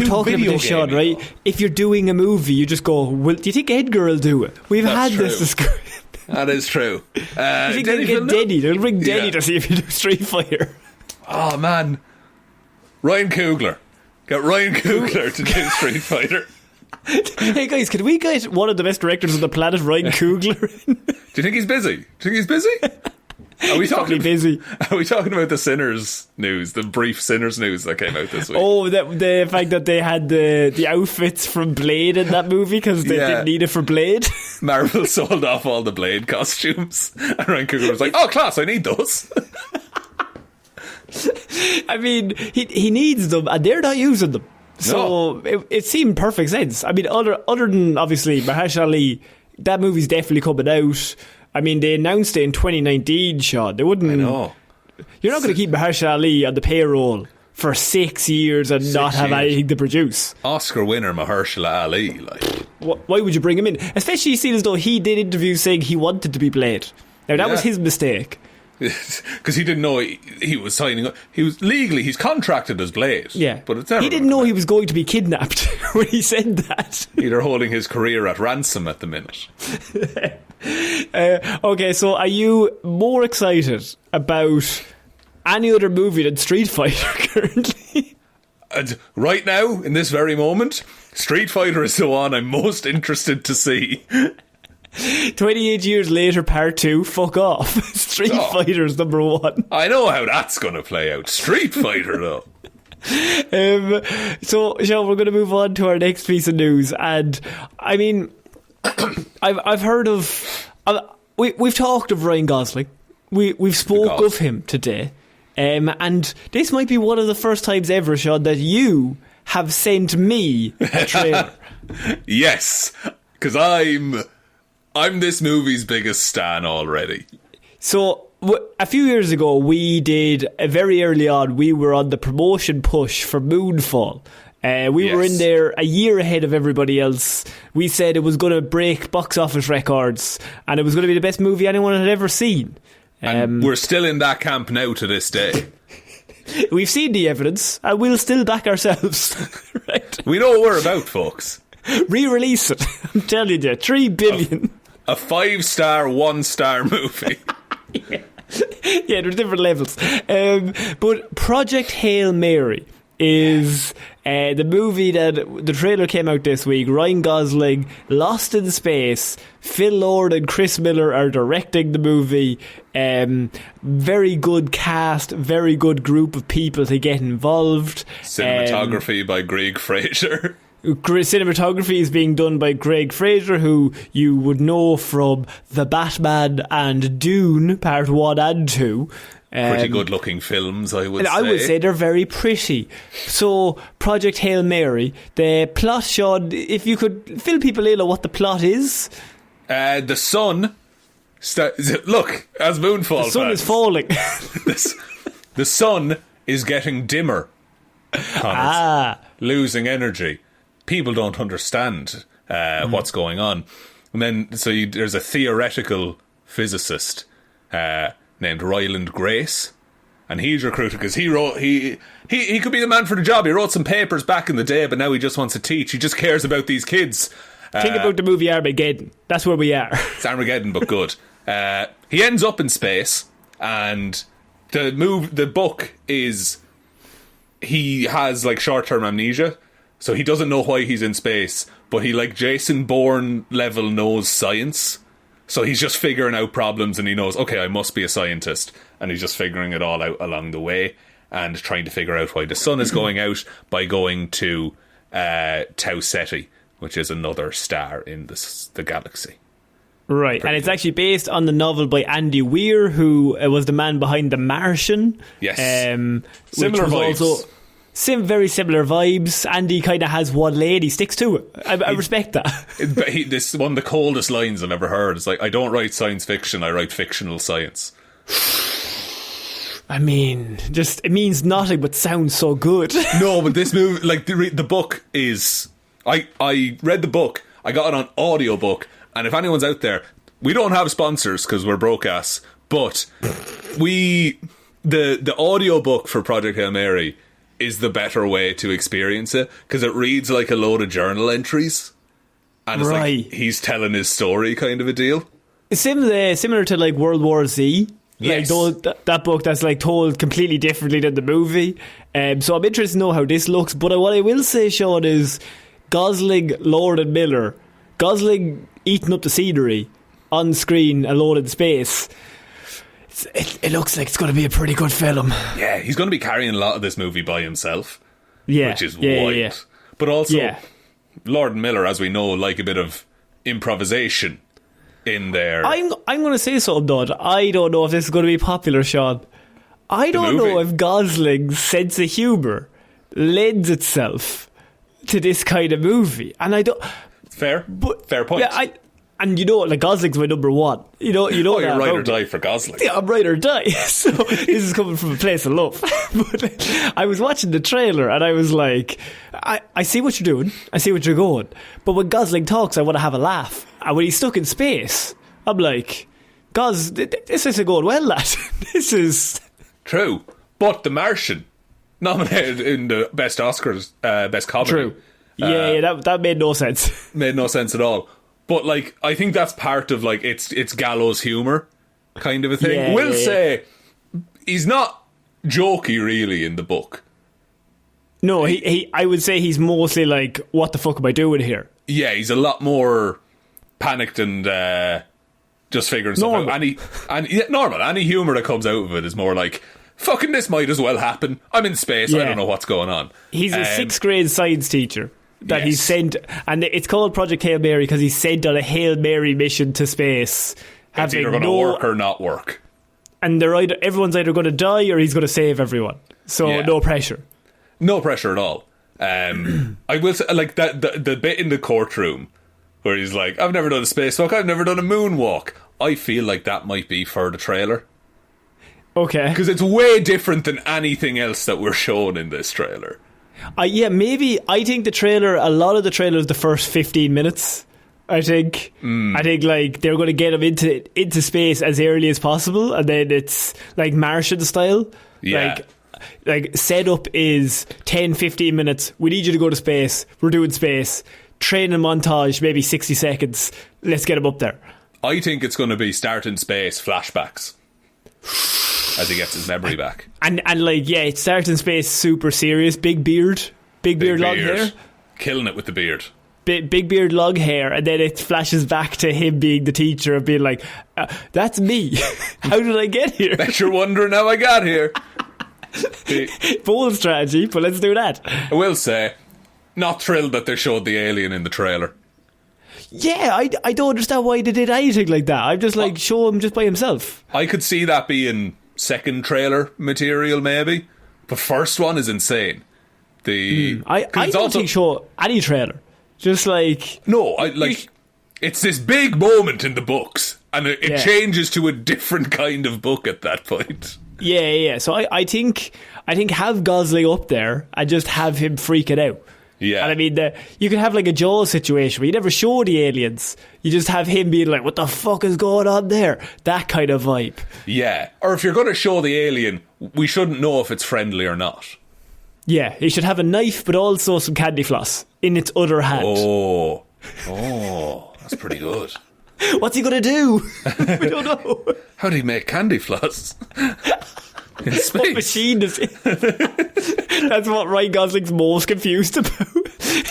talking video about this, Sean, gaming, right? though? If you're doing a movie, you just go, well, do you think Edgar will do it? We've That's had this true. discussion. That is true. You think they'll get Denny? They'll bring Denny to see if you do Street Fighter. Oh, man. Ryan Coogler. Get Ryan Coogler to do Street Fighter. Hey, guys, can we get one of the best directors on the planet, Ryan Coogler? Do you think he's busy? Are we Probably busy. Are we talking about the Sinners news, the brief Sinners news that came out this week? Oh, the fact that they had the outfits from Blade in that movie because they didn't need it for Blade. Marvel sold off all the Blade costumes, and Ryan Coogler was like, "Oh, class, I need those." I mean, he needs them, and they're not using them. So it seemed perfect sense. I mean, other than obviously Mahershala Ali, that movie's definitely coming out. I mean, they announced it in 2019, Sean. They wouldn't. I know. You're not going to keep Mahershala Ali on the payroll for 6 years and not have anything to produce. Oscar winner Mahershala Ali, like. Why would you bring him in? Especially seeing as though he did interviews saying he wanted to be Blade. Now that was his mistake. Because he didn't know he was signing up. He was legally, he's contracted as Blade. Yeah, but it's never he didn't know he was going to be kidnapped when he said that. They're holding his career at ransom at the minute. Okay, so are you more excited about any other movie than Street Fighter currently? Right now, in this very moment, Street Fighter is the one I'm most interested to see. 28 years later, part 2, fuck off. Street Fighter's number 1. I know how that's going to play out. Street Fighter, though. So, Sean, we're going to move on to our next piece of news. And, I mean, I've heard of... we've talked of Ryan Gosling. We've spoke of him today. And this might be one of the first times ever, Sean, that you have sent me a trailer. Yes, because I'm this movie's biggest stan already. So, a few years ago, we did, very early on, we were on the promotion push for Moonfall. We were in there a year ahead of everybody else. We said it was going to break box office records, and it was going to be the best movie anyone had ever seen. And we're still in that camp now to this day. We've seen the evidence, and we'll still back ourselves. Right? We know what we're about, folks. Re-release it. I'm telling you, 3 billion. A 5-star, 1-star movie. Yeah, there's different levels. But Project Hail Mary is the movie that the trailer came out this week. Ryan Gosling, Lost in Space. Phil Lord and Chris Miller are directing the movie. Very good cast, very good group of people to get involved. Cinematography by Greg Fraser. Cinematography is being done by Greg Fraser, who you would know from The Batman and Dune Part 1 and 2. Pretty good looking films, I would say. I would say they're very pretty. So, Project Hail Mary, the plot, Sean, if you could fill people in on what the plot is. The sun... look, as Moonfall The sun fans, is falling. the sun is getting dimmer. Losing energy. People don't understand what's going on. And then, there's a theoretical physicist named Ryland Grace, and he's recruited because he could be the man for the job. He wrote some papers back in the day, but now he just wants to teach. He just cares about these kids. Think about the movie Armageddon. That's where we are. It's Armageddon, but good. He ends up in space, and the book is he has like short-term amnesia. So he doesn't know why he's in space, but he, like Jason Bourne level, knows science. So he's just figuring out problems, and he knows, okay, I must be a scientist. And he's just figuring it all out along the way and trying to figure out why the sun is going out by going to Tau Ceti, which is another star in the galaxy. Right, and it's actually based on the novel by Andy Weir, who was the man behind The Martian. Yes. Similar vibes. Also very similar vibes. Andy kind of has one lane, he sticks to it. I respect that. This is one of the coldest lines I've ever heard. It's like, I don't write science fiction, I write fictional science. I mean, it means nothing but sounds so good. No, but this movie, like the book is... I read the book, I got it on audiobook, and if anyone's out there, we don't have sponsors because we're broke ass, but the audiobook for Project Hail Mary is the better way to experience it, because it reads like a load of journal entries, and it's like he's telling his story kind of a deal. It's similar to like World War Z. Yes. Like that book that's like told completely differently than the movie. So I'm interested to know how this looks. But what I will say, Sean, is Gosling, Lord and Miller. Gosling eating up the scenery on screen alone in space. It looks like it's going to be a pretty good film. Yeah, he's going to be carrying a lot of this movie by himself. Yeah, which is wild. Yeah. But also, Lord and Miller, as we know, like a bit of improvisation in there. I'm going to say something, though. I don't know if this is going to be popular, Sean. I don't know if Gosling's sense of humour lends itself to this kind of movie. And I don't... Fair point. Yeah, and you know, like, Gosling's my number one. You know. Oh, you're ride or die for Gosling. Yeah, I'm ride or die. So this is coming from a place of love. But I was watching the trailer and I was like, I see what you're doing. I see what you're going. But when Gosling talks, I want to have a laugh. And when he's stuck in space, I'm like, Gos, this isn't going well, lad. This is... True. But The Martian, nominated in the Best Oscars, Best Comedy. True. Yeah, that made no sense. Made no sense at all. But, like, I think that's part of, like, it's gallows humour kind of a thing. Yeah, Will say he's not jokey, really, in the book. No, I would say he's mostly like, what the fuck am I doing here? Yeah, he's a lot more panicked and just figuring stuff out. Normal. Any humour that comes out of it is more like, fucking this might as well happen. I'm in space, I don't know what's going on. He's a 6th grade science teacher that he's sent, and it's called Project Hail Mary because he's sent on a Hail Mary mission to space. It's either going to work or not work. And everyone's either going to die or he's going to save everyone. So no pressure. No pressure at all. I will say, like, the bit in the courtroom where he's like, I've never done a spacewalk, I've never done a moonwalk. I feel like that might be for the trailer. Okay. Because it's way different than anything else that we're shown in this trailer. Maybe. I think a lot of the trailer is the first 15 minutes. I think like they're going to get him into space as early as possible, and then it's like Martian style. Yeah. Like setup is 10-15 minutes. We need you to go to space. We're doing space. Training montage, maybe 60 seconds. Let's get him up there. I think it's going to be start in space flashbacks as he gets his memory back. And like, yeah, it starts in space super serious. Big beard, long hair. Killing it with the beard. Big beard, long hair, and then it flashes back to him being the teacher and being like, that's me. How did I get here? Bet you're wondering how I got here. Bold strategy, but let's do that. I will say, not thrilled that they showed the alien in the trailer. Yeah, I don't understand why they did anything like that. I'm just like, show him just by himself. I could see that being second trailer material, maybe. But first one is insane. I don't think show any trailer. Just like... No, it's this big moment in the books, and it changes to a different kind of book at that point. Yeah. So I think have Gosling up there and just have him freaking out. Yeah. And I mean, you could have like a Jaws situation where you never show the aliens. You just have him being like, what the fuck is going on there? That kind of vibe. Yeah. Or if you're going to show the alien, we shouldn't know if it's friendly or not. Yeah, he should have a knife, but also some candy floss in its other hand. Oh, that's pretty good. What's he going to do? We don't know. How do you make candy floss? In space. What machine is it? That's what Ryan Gosling's most confused about.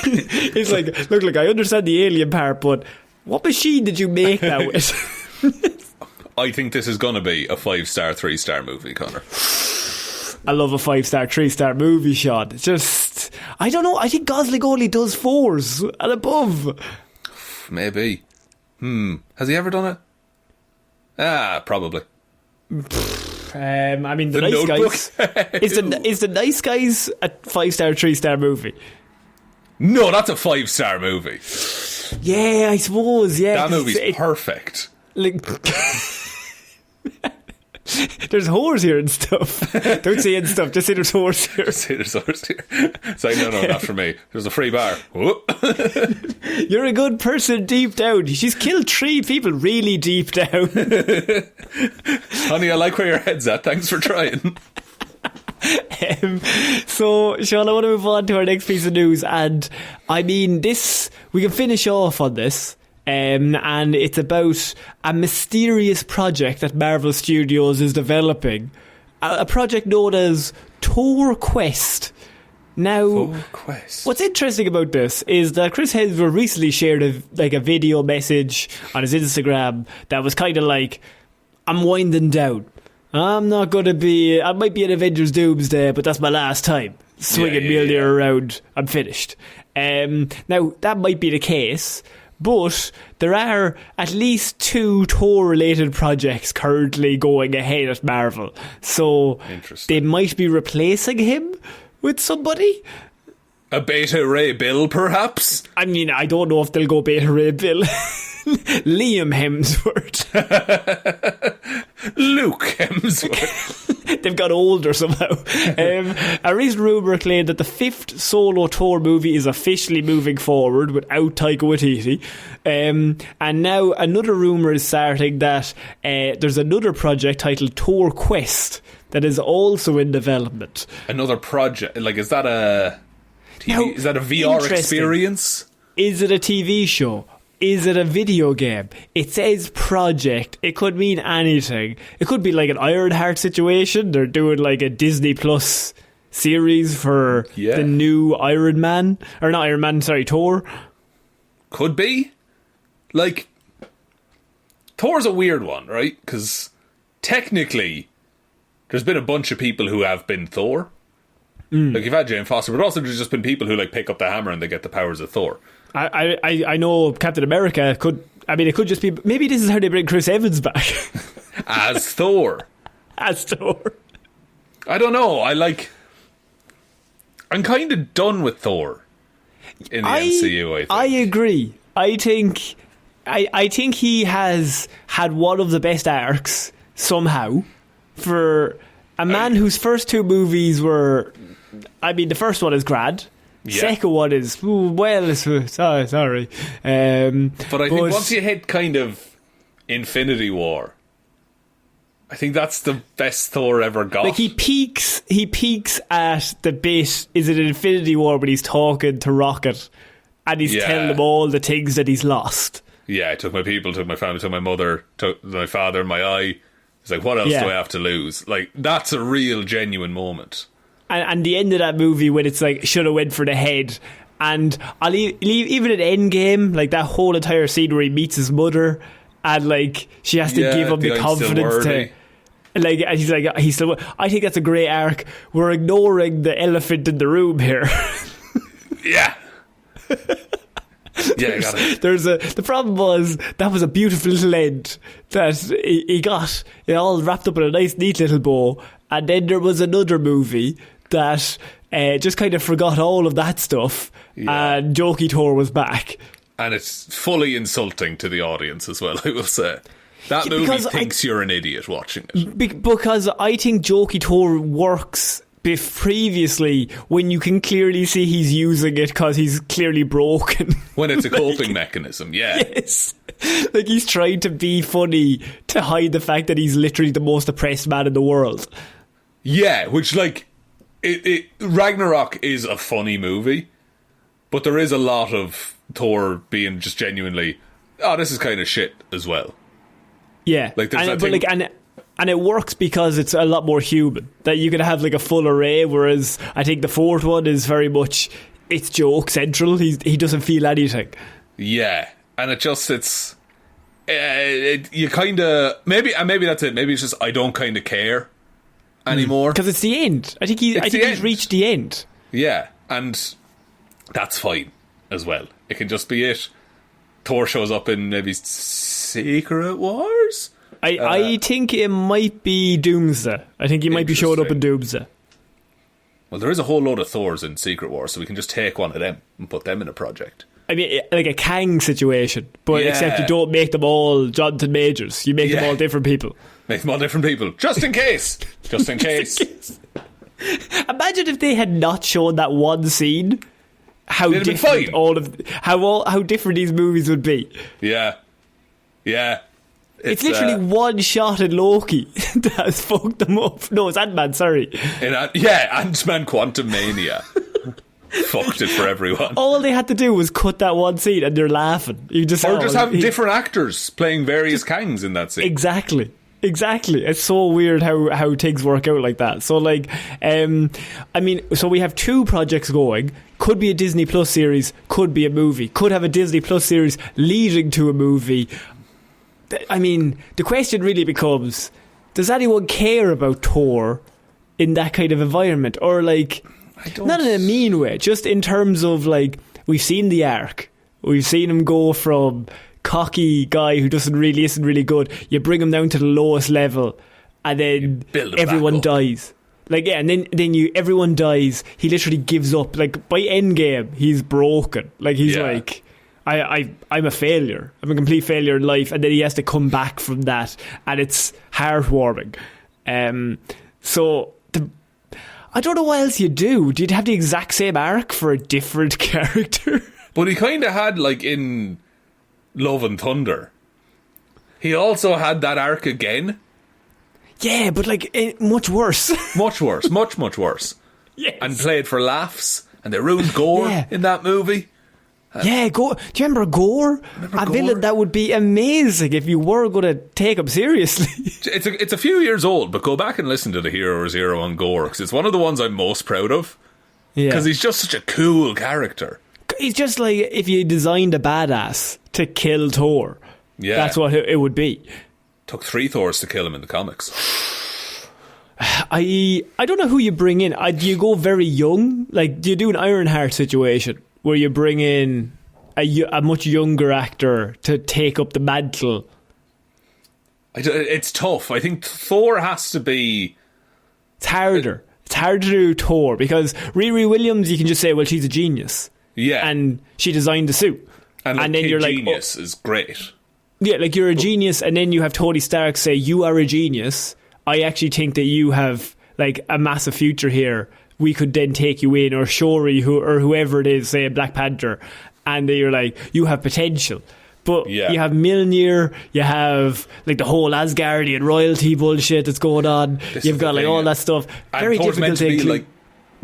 He's like, look, I understand the alien part, but what machine did you make that with? I think this is going to be a 5-star, 3-star movie, Connor. I love a 5-star, 3-star movie, Sean. It's just, I don't know. I think Gosling only does 4s and above. Maybe. Has he ever done it? Probably. I mean, the Nice Notebook. Guys is the Nice Guys a 5-star, 3-star movie? No, that's a 5-star movie. Yeah, I suppose. Yeah, that movie's perfect. Like, there's whores here and stuff. Don't say and stuff. Just say there's whores here. Say there's whores here. It's like, no, not for me. There's a free bar. You're a good person deep down. She's killed 3 people really deep down. Honey, I like where your head's at. Thanks for trying. So, Sean, I want to move on to our next piece of news, and I mean, we can finish off on this. And it's about a mysterious project that Marvel Studios is developing. A project known as Tor Quest. Now, what's interesting about this is that Chris Hemsworth recently shared a video message on his Instagram that was kind of like, I'm winding down. I'm not going to be... I might be in Avengers Doomsday, but that's my last time. Swinging Mjolnir around. I'm finished. Now, that might be the case, but there are at least 2 Thor-related projects currently going ahead at Marvel. So they might be replacing him with somebody. A Beta Ray Bill, perhaps? I mean, I don't know if they'll go Beta Ray Bill. Liam Hemsworth. Luke Hemsworth. They've got older somehow. A recent rumour claimed that the 5th solo Thor movie is officially moving forward without Taika Waititi. And now another rumour is starting that there's another project titled Tor Quest that is also in development. Another project? Like, is that a TV? Now, is that a VR experience? Is it a TV show? Is it a video game? It says project. It could mean anything. It could be like an Ironheart situation. They're doing like a Disney Plus series for the new Iron Man. Or not Iron Man, sorry, Thor. Could be. Like, Thor's a weird one, right? Because technically, there's been a bunch of people who have been Thor. Like, you've had Jane Foster, but also there's just been people who like pick up the hammer and they get the powers of Thor. I know Captain America could... I mean, it could just be... Maybe this is how they bring Chris Evans back. As Thor. As Thor. I don't know. I'm kind of done with Thor in the MCU, I think. I agree. I think he has had one of the best arcs, somehow, for a man whose first 2 movies were... I mean, the first one is grand. Yeah. Second one is sorry. But I think once you hit kind of Infinity War, I think that's the best Thor ever got. Like he peaks at the bit. Is it Infinity War when he's talking to Rocket and he's telling them all the things that he's lost? Yeah, I took my people, took my family, took my mother, took my father, my eye. It's like, what else do I have to lose? Like, that's a real genuine moment. And the end of that movie when it's like, should have went for the head. And I'll leave even at Endgame, like that whole entire scene where he meets his mother and like she has to give him the confidence to... Like, and he's like, he's still... I think that's a great arc. We're ignoring the elephant in the room here. Yeah. Yeah, I got it. The problem was that was a beautiful little end that he got it all wrapped up in a nice neat little bow, and then there was another movie that just kind of forgot all of that stuff, and Jokey Thor was back, and it's fully insulting to the audience as well, I will say. That movie thinks you're an idiot watching it, because I think Jokey Thor works previously when you can clearly see he's using it because he's clearly broken. When it's a coping mechanism, yeah. Yes. Like he's trying to be funny to hide the fact that he's literally the most depressed man in the world. Yeah, which like Ragnarok is a funny movie, but there is a lot of Thor being just genuinely, this is kind of shit as well. Yeah, like and it works because it's a lot more human. That you can have like a full array, whereas I think the 4th one is very much it's joke central. He doesn't feel anything. Yeah, and you kind of maybe that's it. Maybe it's just I don't kind of care anymore because it's the end. I think he's reached the end. Yeah, and that's fine as well. It can just be it. Thor shows up in maybe Secret Wars. I think it might be Doomsday. I think he might be showing up in Doomsday. Well, there is a whole load of Thors in Secret Wars, so we can just take one of them and put them in a project. I mean, like a Kang situation, but except you don't make them all Jonathan Majors. You make them all different people. Make them all different people, just in case. Just in case. Imagine if they had not shown that one scene. How different how different these movies would be. Yeah. Yeah. It's literally one shot in Loki that has fucked them up. No, it's Ant-Man, sorry. Ant-Man Quantumania. Fucked it for everyone. All they had to do was cut that one scene and they're laughing. You just have different actors playing various Kangs in that scene. Exactly. It's so weird how things work out like that. So like, so we have 2 projects going. Could be a Disney Plus series, could be a movie, could have a Disney Plus series leading to a movie. I mean, the question really becomes, does anyone care about Thor in that kind of environment? Or like, not in a mean way, just in terms of like, we've seen the arc. We've seen him go from cocky guy who isn't really good. You bring him down to the lowest level and then everyone dies. Like, yeah, and then everyone dies. He literally gives up. Like, by Endgame, he's broken. Like, he's like, I'm a failure. I'm a complete failure in life. And then he has to come back from that. And it's heartwarming. So, I don't know what else you do. Do you have the exact same arc for a different character? But he kind of had, like, in Love and Thunder, he also had that arc again. Yeah, but like much worse. Much worse. Much worse. Yes. And played for laughs. And they ruined Gore in that movie. Gore. Do you remember Gore? A villain that would be amazing if you were going to take him seriously. It's a few years old, but go back and listen to the Hero Zero on Gore, because it's one of the ones I'm most proud of. Yeah. Because he's just such a cool character. He's just like if you designed a badass to kill Thor. Yeah. That's what it would be. Took 3 Thors to kill him in the comics. I don't know who you bring in. Do you go very young? Like, do you do an Ironheart situation where you bring in a much younger actor to take up the mantle? It's tough. I think Thor has to be... It's harder. It's harder to do Thor because Riri Williams, you can just say, well, she's a genius. Yeah. And she designed the suit. And then you're like... Genius is great. Yeah, like you're a genius, and then you have Tony Stark say, you are a genius. I actually think that you have like a massive future here. We could then take you in, or Shuri, or whoever it is, say a Black Panther, and you're like, you have potential. But you have Mjolnir, you have like the whole Asgardian royalty bullshit that's going on. You've got like all that stuff. Very difficult to be like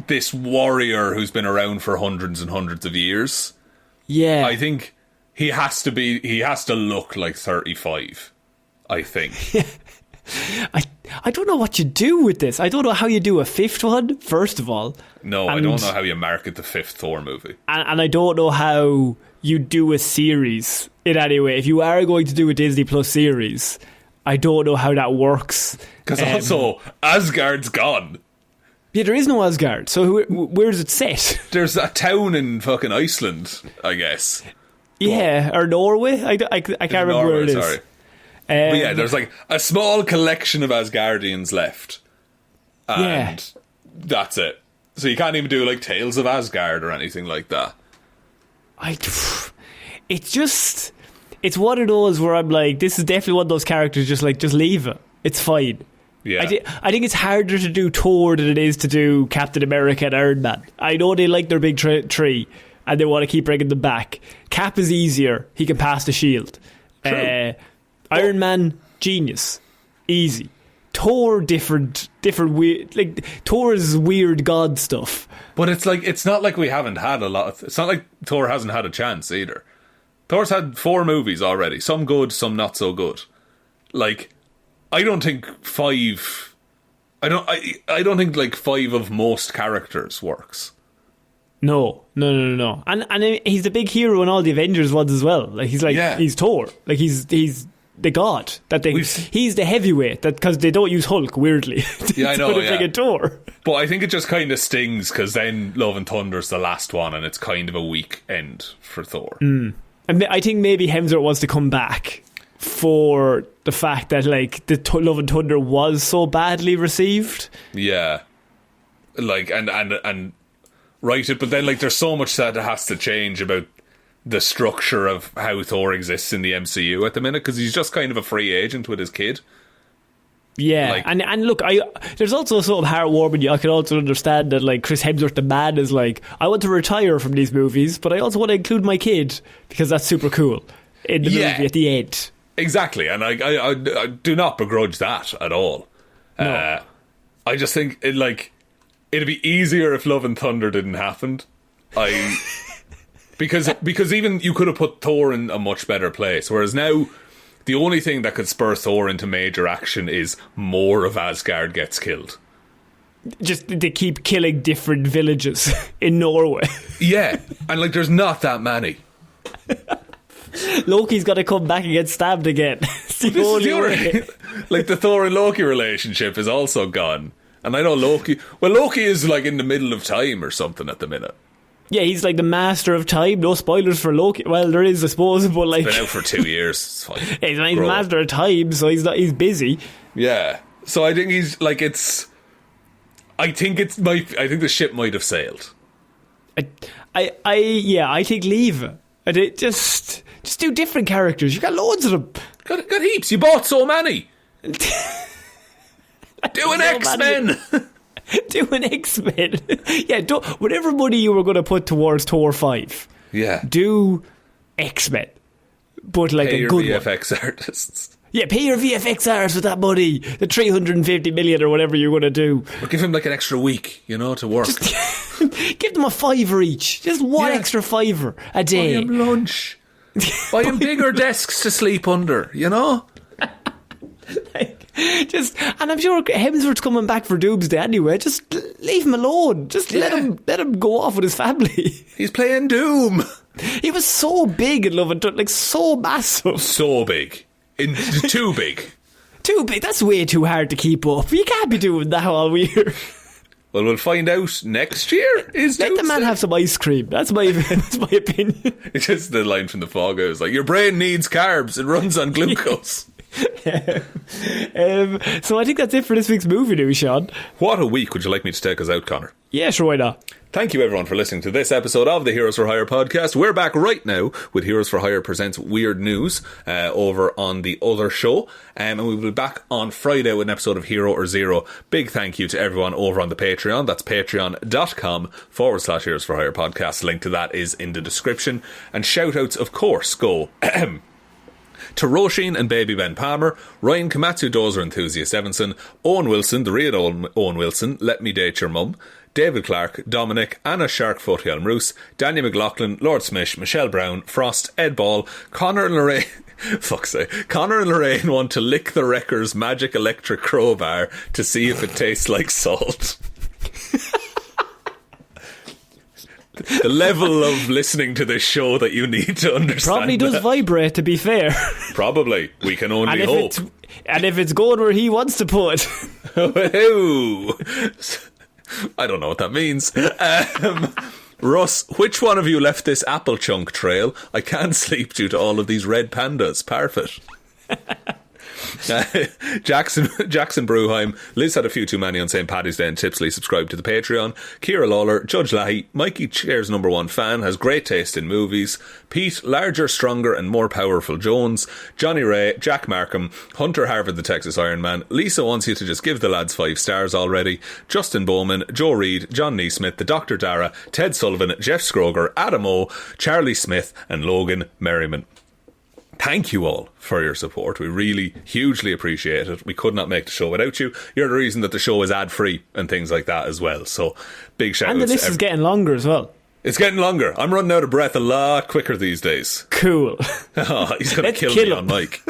this warrior who's been around for hundreds and hundreds of years. Yeah, I think he has to look like 35, I think. I don't know what you do with this. I don't know how you do a 5th one, first of all. No, I don't know how you market the 5th Thor movie. And I don't know how you do a series in any way. If you are going to do a Disney Plus series, I don't know how that works. Because also, Asgard's gone. Yeah, there is no Asgard. So where's it set? There's a town in fucking Iceland, I guess. Yeah, or Norway. I can't remember where it is. Sorry. But yeah, there's like a small collection of Asgardians left. And that's it. So you can't even do like Tales of Asgard or anything like that. It's one of those where I'm like, this is definitely one of those characters just leave it. It's fine. Yeah. I think it's harder to do Thor than it is to do Captain America and Iron Man. I know they like their big tree and they want to keep bringing them back. Cap is easier. He can pass the shield. Iron Man, genius. Easy. Thor, different weird. Like, Thor is weird god stuff. But it's not like we haven't had a lot. It's not like Thor hasn't had a chance either. Thor's had 4 movies already. Some good, some not so good. Like, I don't think 5... I don't think like 5 of most characters works. No. And he's the big hero in all the Avengers ones as well. Like he's Thor. Like he's the god. He's the heavyweight. That because they don't use Hulk weirdly. Yeah, I know. Yeah. Thor. But I think it just kind of stings because then Love and Thunder's the last one, and it's kind of a weak end for Thor. And I think maybe Hemsworth wants to come back for the fact that like the Love and Thunder was so badly received. Yeah, like and write it, but then like there's so much that has to change about the structure of how Thor exists in the MCU at the minute because he's just kind of a free agent with his kid. Yeah, like, and look, there's also sort of heartwarming. I can also understand that like Chris Hemsworth, the man, is like, I want to retire from these movies, but I also want to include my kid because that's super cool in the movie at the end. Exactly, and I do not begrudge that at all. No. I just think it'd be easier if Love and Thunder didn't happen. Because even you could have put Thor in a much better place, whereas now the only thing that could spur Thor into major action is more of Asgard gets killed. Just they keep killing different villages in Norway. Yeah, and there's not that many. Loki's got to come back and get stabbed again. It's the only way. The Thor and Loki relationship is also gone. And I know Loki is in the middle of time or something at the minute. Yeah, he's the master of time. No spoilers for Loki. Well, there is, I suppose, but it's been out for 2 years. It's fine. He's the master of time, so he's busy. Yeah. So I think he's I think the ship might have sailed. I think leave it. Just do different characters. You got loads of them. Got heaps. You bought so many. Do an X-Men. Do an X-Men. Yeah, whatever money you were going to put towards Thor 5. Yeah. Do X-Men. But pay a good your VFX artists. Yeah, pay your VFX artists with that money. The 350 million or whatever you're going to do. Or give him an extra week, to work. Just give them a $5 each. Just one extra $5 a day. Buy him lunch. Buy him bigger desks to sleep under, And I'm sure Hemsworth's coming back for Doomsday anyway. Just leave him alone. Just let him go off with his family. He's playing Doom. He was so big in Love and Thunder, so massive. So big. Too big. Too big. That's way too hard to keep up. You can't be doing that all year. Well, we'll find out next year. Let the man have some ice cream. That's my opinion. It's just the line from The Fog. I was your brain needs carbs. It runs on glucose. So I think that's it for this week's movie news, Sean. What a week. Would you like me to take us out, Connor? Yeah, sure, why not? Thank you everyone for listening to this episode of the Heroes for Hire podcast. We're back right now with Heroes for Hire Presents Weird News over on the other show, and we will be back on Friday with an episode of Hero or Zero. Big thank you to everyone over on the Patreon. That's patreon.com/Heroes for Hire podcast. Link to that is in the description. And shout outs, of course, go to Róisín and Baby Ben Palmer, Ryan Komatsu, Dozer, Enthusiast Evanson, Owen Wilson, the real Owen Wilson, Let Me Date Your Mum, David Clarke, Dominic, Anna Sharkfoot Hjelmroos, Daniel McLaughlin, Lordsmish, Michelle Browne, Frost, Ed Ball, Conor and Lorraine. Fuck's sake. Conor and Lorraine want to lick the Wrecker's magic electric crowbar to see if it tastes like salt. The level of listening to this show that you need to understand. Probably does vibrate, to be fair. Probably. We can only hope. And if it's going where he wants to put. I don't know what that means. Russ, which one of you left this apple chunk trail? I can't sleep due to all of these red pandas-Parfitt. Jackson Brueheim, Liz had a few too many on St. Paddy's Day and Tipsley, subscribe to the Patreon. Ciara Lawler, Judge Leahy, Mikey Chair's #1 fan, has great taste in movies. Pete, larger, stronger and more powerful Jones, Johnny Ray, Jack Markham, Hunter Harvard the Texas Ironman. Lisa wants you to just give the lads 5 stars already. Justin Bowman, Joe Reid, John Neesmith, the Dr. Dara, Ted Sullivan, Jeff Scroger, Adam O, Charlie Smith and Logan Merriman. Thank you all for your support. We really hugely appreciate it. We could not make the show without you. You're the reason that the show is ad-free and things like that as well. So big shout out. And the list is getting longer as well. It's getting longer. I'm running out of breath a lot quicker these days. Cool. Oh, he's going to kill me on mic.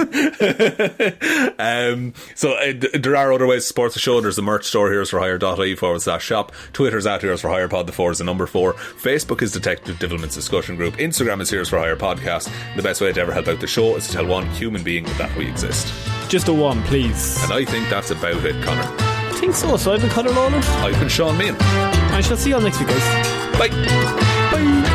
So there are other ways to support the show. There's the merch store, heroesforhire.ie/shop. Twitter's at Heroes for Hire Pod, the 4 is the number 4. Facebook is Detective Divilment's discussion group. Instagram is Heroes for Hire Podcast. The best way to ever help out the show is to tell one human being that we exist. Just a one, please. And I think that's about it, Connor. I think so. So I've been Conor Lorraine. I've been Sean Meehan. I shall see you all next week, guys. Bye. Bye.